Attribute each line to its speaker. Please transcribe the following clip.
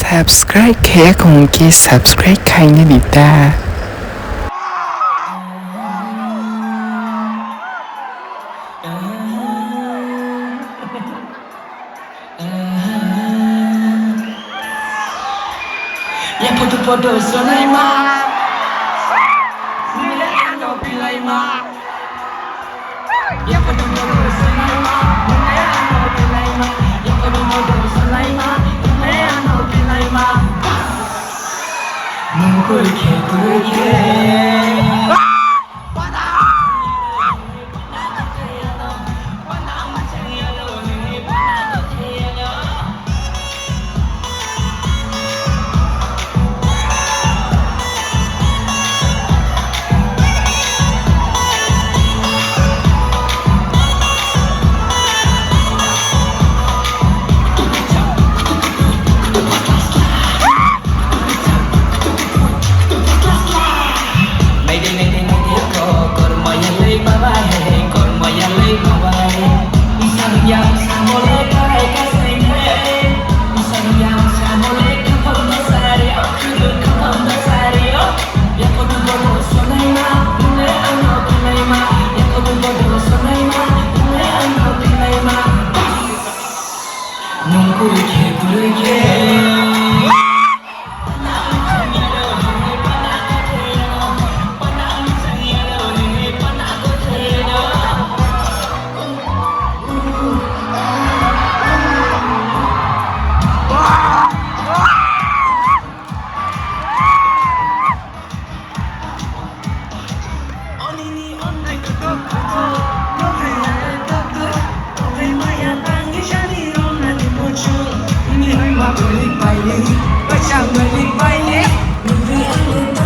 Speaker 1: subscribe kaya kung subscribe kayo na dita.
Speaker 2: Ya podo-podo sonai ma Nile ano pilai ma Ya podo-podo sonai ma Nile ano pilai ma Ya podo-podo sonai ma Nile ano pilai ma Nungkul ke Balik balik, balik balik, balik balik.